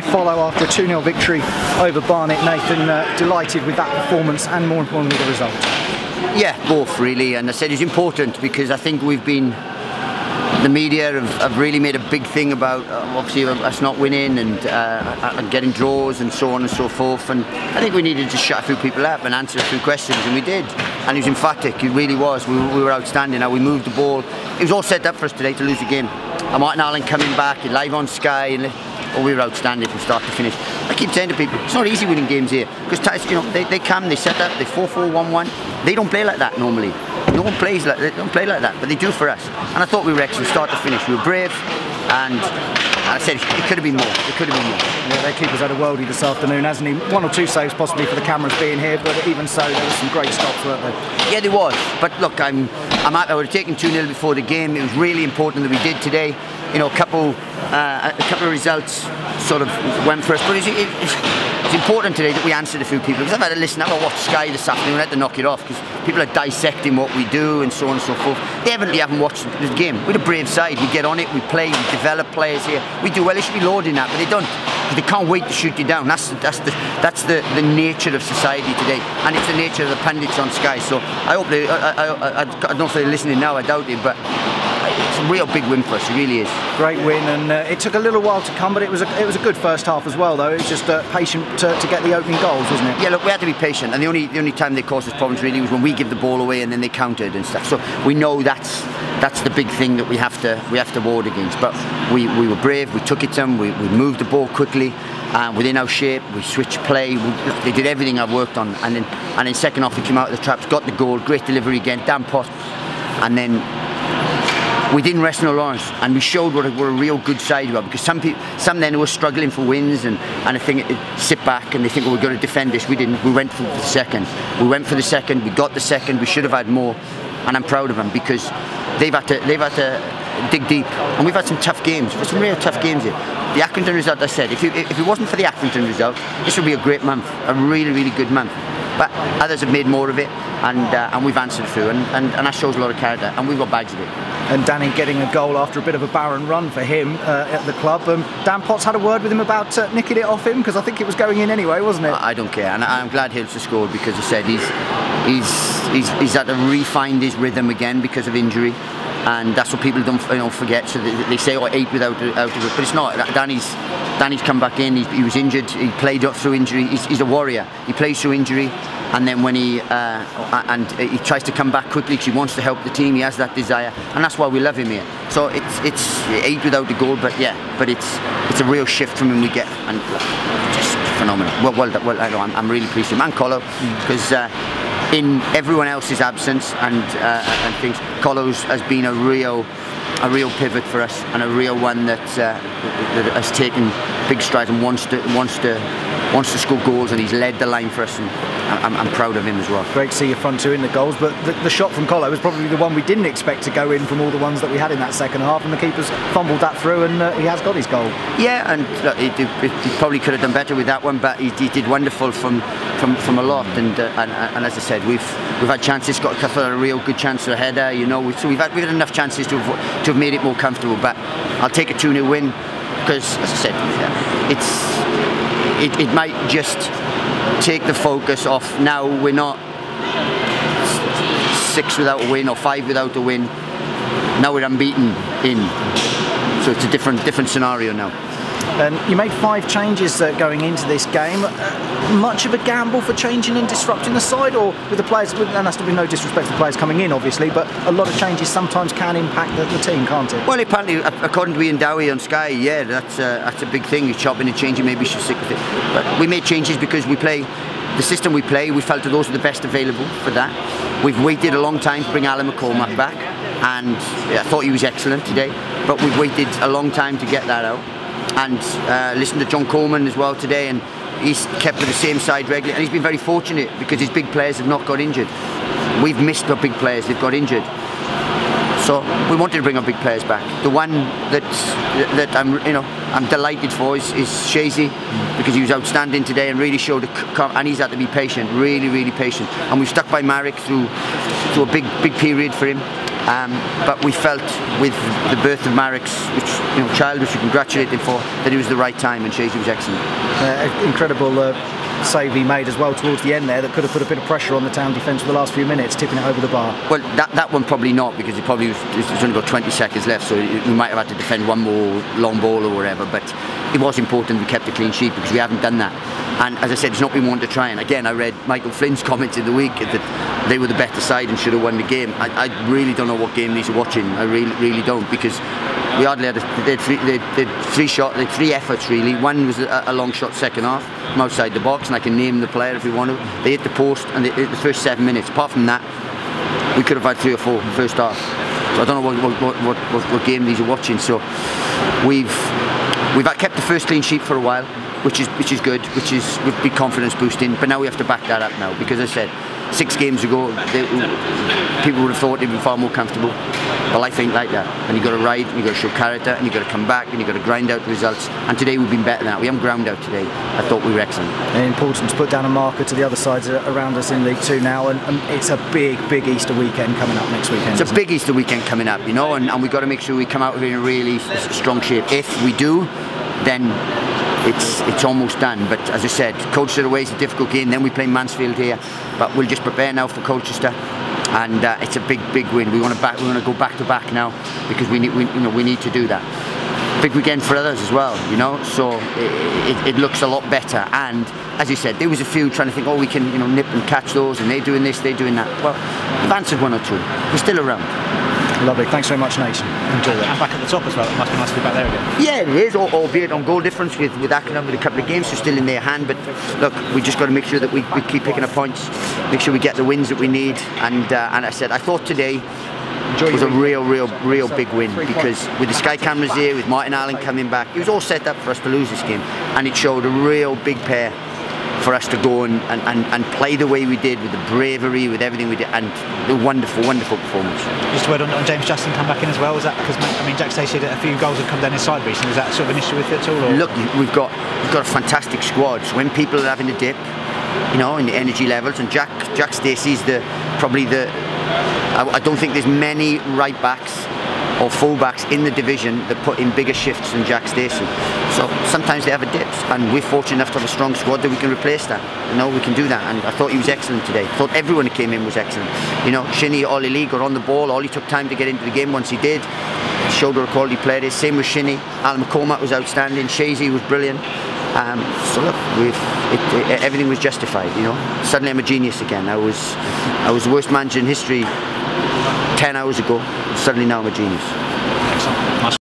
Follow after a 2-0 victory over Barnet. Nathan, delighted with that performance and more importantly the result. Yeah, both really, and I said it's important because I think the media have really made a big thing about obviously us not winning and getting draws and so on and so forth, and I think we needed to shut a few people up and answer a few questions, and we did, and it was emphatic, it really was. We were outstanding. Now we moved the ball. It was all set up for us today to lose the game, and Martin Allen coming back live on Sky, and we were outstanding from start to finish. I keep saying to people, it's not easy winning games here because they come, they set up, they 4-4, 1-1. They don't play like that normally. No one plays like they don't play like that, but they do for us. And I thought we were excellent, start to finish. We were brave, and I said it could have been more. It could have been more. Yeah, their keeper's had a worldie this afternoon, hasn't he? 1 or 2 saves possibly for the cameras being here, but even so, there was some great stops, weren't there? Yeah, there was. But look, I would have taken 2-0 before the game. It was really important that we did today. You know, a couple of results sort of went for us, but it's important today that we answered a few people, because I've had to listen. I've watched Sky this afternoon. I had to knock it off because people are dissecting what we do and so on and so forth. They evidently haven't watched the game. We're a brave side. We get on it. We play. We develop players here. We do well. They should be lauding that, but they don't, because they can't wait to shoot you down. That's the nature of society today, and it's the nature of the pundits on Sky. So I hope I don't know if they're listening now. I doubt it, but it's a real big win for us. It really is. Great win, and it took a little while to come, but it was a good first half as well. Though it was just patient to get the opening goals, wasn't it? Yeah, look, we had to be patient, and the only time they caused us problems really was when we give the ball away and then they countered and stuff. So we know that's the big thing that we have to ward against. But we were brave. We took it to them. We moved the ball quickly. Within our shape, we switched play. They did everything I've worked on, and then second half we came out of the traps, got the goal, great delivery again, damn post, and then we didn't rest on our laurels, and we showed what a real good side we are, because some then were struggling for wins and I think sit back and they think, well, we're going to defend this. We didn't. We went for the second. We went for the second. We got the second. We should have had more, and I'm proud of them because they've had to dig deep, and we've had some tough games. We've had some real tough games here. The Accrington result, I said, if it wasn't for the Accrington result, this would be a great month, a really, really good month. But others have made more of it, and we've answered through, and that shows a lot of character, and we've got bags of it. And Danny getting a goal after a bit of a barren run for him at the club. Dan Potts had a word with him about nicking it off him, because I think it was going in anyway, wasn't it? I don't care, and I'm glad Hills has scored, because he said he's had to re-find his rhythm again because of injury. And that's what people don't forget. So they say, oh, 8 without it, but it's not. Danny's come back in. He was injured. He played through injury. He's a warrior. He plays through injury, and then when he tries to come back quickly because he wants to help the team. He has that desire, and that's why we love him here. So it's 8 without the goal, but it's a real shift from him we get, and just phenomenal. Well, I'm really pleased with him and Colo, because. In everyone else's absence and things, Colo's has been a real pivot for us, and a real one that has taken big strides and wants to score goals, and he's led the line for us, and I'm proud of him as well. Great to see your front two in the goals, but the shot from Colo was probably the one we didn't expect to go in from all the ones that we had in that second half, and the keeper's fumbled that through, and he has got his goal. Yeah, and look, he probably could have done better with that one, but he did wonderful from a lot, and as I said, we've had chances, got a couple of real good chances, a header, so we've had enough chances to have made it more comfortable. But I'll take a 2-0 win, because as I said, it might just take the focus off. Now we're not 6 without a win or 5 without a win. Now we're unbeaten in, so it's a different scenario now. And you made 5 changes going into this game. Much of a gamble for changing and disrupting the side, or with the players, and that's to be no disrespect to the players coming in, obviously, but a lot of changes sometimes can impact the team, can't it? Well, apparently, according to Ian Dowie on Sky, yeah, that's a big thing. You're chopping and changing, maybe you should stick with it. But we made changes because we play the system we play. We felt that those were the best available for that. We've waited a long time to bring Alan McCormack back, and I thought he was excellent today, but we've waited a long time to get that out. And listened to John Coleman as well today, and he's kept with the same side regularly, and he's been very fortunate because his big players have not got injured. We've missed our big players, they've got injured. So we wanted to bring our big players back. The one that I'm delighted for is Shazy, because he was outstanding today and really showed and he's had to be patient, really patient. And we've stuck by Marek through a big period for him. But we felt with the birth of Marek's child, which we congratulate him for, that it was the right time, and Shazy was excellent. Incredible save he made as well towards the end there that could have put a bit of pressure on the Town defence for the last few minutes, tipping it over the bar. Well, that one probably not, because it probably there's only got 20 seconds left, so we might have had to defend one more long ball or whatever, but it was important we kept a clean sheet, because we haven't done that. And as I said, it's not been one to try. And again, I read Michael Flynn's comments in the week that they were the better side and should have won the game. I really don't know what game these are watching. I really don't, because we hardly had they had three efforts really. One was a long shot second half from outside the box, and I can name the player if you want to. They hit the post, and they hit the first 7 minutes. Apart from that, we could have had 3 or 4 in the first half. So I don't know what game these are watching. So we've kept the first clean sheet for a while, which is good, which is with big confidence boosting. But now we have to back that up now, because as I said, 6 games ago, people would have thought they'd been far more comfortable. But life ain't like that, and you've got to ride, and you've got to show character, and you've got to come back, and you've got to grind out the results. And today we've been better than that. We haven't ground out today. I thought we were excellent. And important to put down a marker to the other sides around us in League 2 now, and it's a big Easter weekend coming up next weekend. It's a big Easter weekend coming up, and we've got to make sure we come out of it in a really strong shape. If we do, then it's almost done. But as I said, Colchester away is a difficult game. Then we play Mansfield here, but we'll just prepare now for Colchester, and it's a big win. We want to go back to back now, because we need to do that. Big weekend for others as well, So it looks a lot better. And as you said, there was a few trying to think, oh, we can nip and catch those, and they're doing this, they're doing that. Well, we've answered 1 or 2. We're still around. Lovely, thanks very much, Nation. Enjoy that. And back at the top as well, it must be nice to be back there again. Yeah, it is, albeit on goal difference with Ackerman with a couple of games, so still in their hand. But look, we just got to make sure that we keep picking up points, make sure we get the wins that we need. And I said, I thought today was a real big win, because with the Sky cameras here, with Martin Allen coming back, it was all set up for us to lose this game, and it showed a real big pair for us to go and play the way we did, with the bravery, with everything we did, and a wonderful performance. Just a word on James Justin come back in as well. Was that because Jack Stacey had a few goals have come down his side recently? Was that sort of an issue with it at all? Or? Look, we've got a fantastic squad. So when people are having a dip, in the energy levels, and Jack Stacey's probably the. I don't think there's many right backs or full-backs in the division that put in bigger shifts than Jack Stacey. So sometimes they have a dips, and we're fortunate enough to have a strong squad that we can replace that. We can do that, and I thought he was excellent today. I thought everyone who came in was excellent. Shinny, Ollie Lee got on the ball. Ollie took time to get into the game. Once he did, showed what a quality player is. Same with Shinny. Alan McCormack was outstanding. Shazy was brilliant. So look, everything was justified. Suddenly I'm a genius again. I was the worst manager in history 10 hours ago. Suddenly now I'm a genius.